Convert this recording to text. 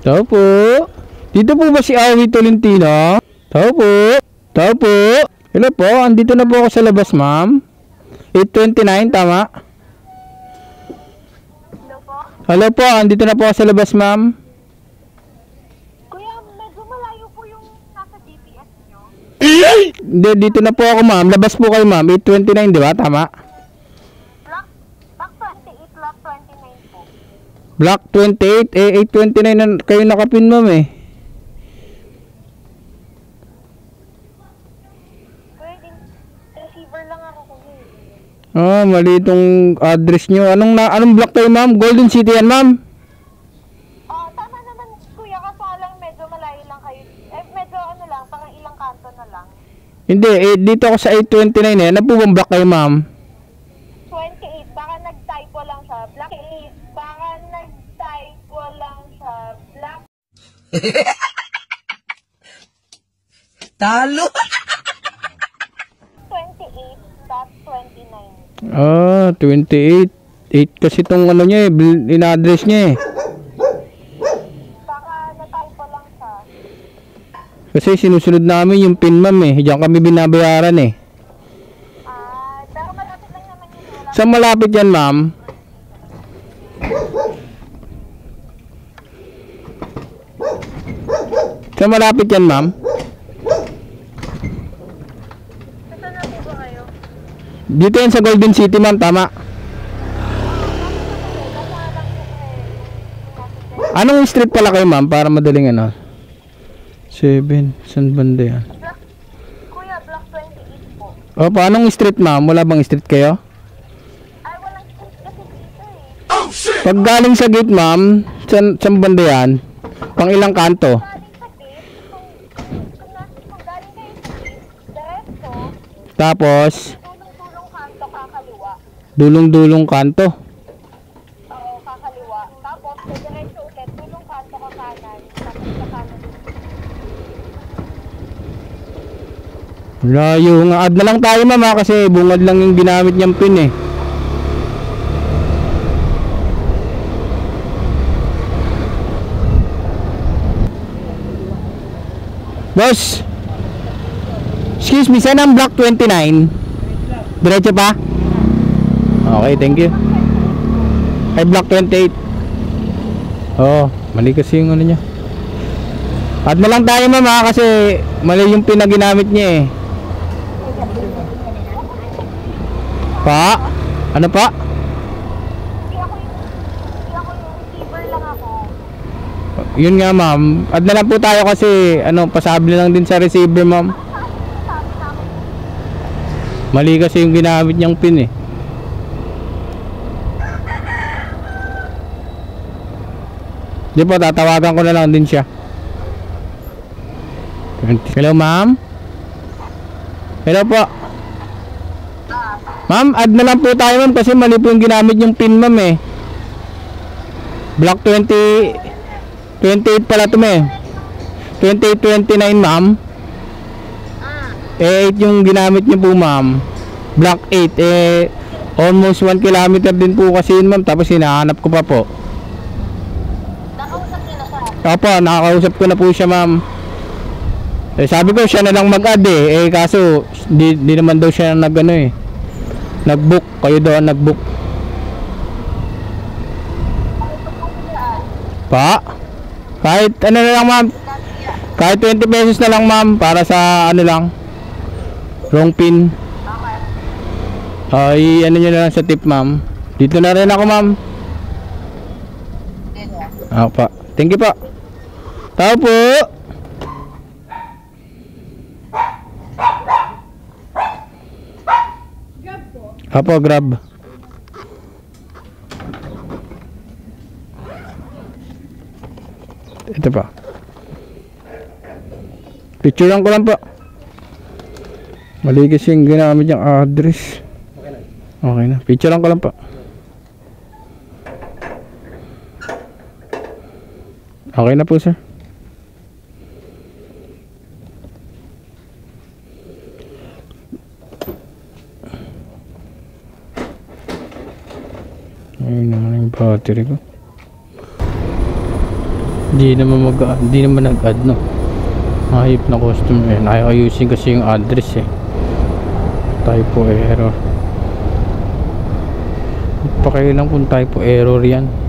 Tao po. Dito po ba si Awi Tolentino? Tao po. Tao po. Hello po, andito na po ako sa labas, ma'am. 8:29, tama? Hello po? Hello po, andito na po ako sa labas, ma'am. Kuya, medyo malayo po yung nasa GPS nyo. Hindi, dito na po ako, ma'am. Labas po kayo, ma'am. 8:29, di ba? Tama? Block 28, block 29 po. Block 28, 8:29 na kayo nakapin, ma'am eh. Kuya, receiver lang ako kuya. Mali itong address nyo. Anong block kayo, ma'am? Golden City yan, ma'am? Tama naman kuya, kaso lang medyo malayo lang kayo. Medyo ano lang, parang ilang kanto na lang. Hindi, dito ako sa 8:29 eh. Ano po bang block kayo, ma'am? 28, baka nag-typo lang siya. Block 8, baka nag-typo lang siya. Block Talo! 28.29. 28. 8 kasi itong ano niya eh. In-address niya eh. Baka na-typo lang siya. Kasi sinusunod namin yung pin, ma'am eh. Diyan kami binabayaran eh. Pero malapit lang naman yun. Wala. Saan malapit yan, ma'am? Saan malapit yan, ma'am? Saan na po ba kayo? Dito yan sa Golden City, ma'am. Tama. Anong street pala kayo, ma'am? Para madaling ano? 7. Saan banda yan? Kuya, block 28 po. Opo, anong street, ma'am? Wala bang street kayo? Ay, walang street kasi dito eh. Pag galing sa gate, ma'am, saan banda yan? Pang ilang kanto? Galing sa gate, kung galing kayo sa gate, diretso, Tapos, dulong-dulong kanto kakaliwa. dulong-dulong kanto. Oo, kakaliwa. Tapos, diretso ulit, dulong kanto ka kanan. Tapos sa kanan. Layo nga. Add na lang tayo, ma'am, ha, kasi bungad lang yung ginamit niyang pin eh. Boss! Excuse me, saan ang block 29? Diretso pa? Okay, thank you. Ay, block 28. Oo, mali kasi yung ano niya. Add na lang tayo, ma'am, ha, kasi mali yung pin na ginamit niya eh. Pa? Ano pa? Hindi ako yung receiver lang ako. Yun nga, ma'am. Add na lang po tayo kasi pasabi lang din sa receiver, ma'am. Sabi namin, Mali kasi yung ginamit niyang pin eh. Di po, tatawagan ko na lang din siya. Hello, ma'am? Hello po. Ma'am, add na lang po tayo, ma'am, kasi mali po yung ginamit yung pin, ma'am eh. Block 28 pala ito, eh. 2829, ma'am. 8 yung ginamit niyo po, ma'am. Block 8, almost 1 kilometer din po kasi yun, ma'am. Tapos hinahanap ko pa po. nakausap niyo na siya. Opo, nakakausap ko na po siya, ma'am. Sabi ko siya na lang mag-add eh. Kaso di naman daw siya nag-book. Kayo daw ang nag-book. Pa? Kahit ano na lang, ma'am. Kahit 20 pesos na lang, ma'am, para sa wrong pin. Ay, nyo na lang sa tip, ma'am. Dito na rin ako, ma'am. Pa. Thank you po. Tao po. Apo, grab. Ito pa. Picturean ko lang po. Mali kasi yung ginamit yung address. Okay na. Picturean ko lang po. Okay na po, sir. Ayun naman yung battery ko. Hindi naman nag-add, no. Hayop na customer eh. Ayusin kasi yung address eh. Typo error. Pakialam kung typo error yan.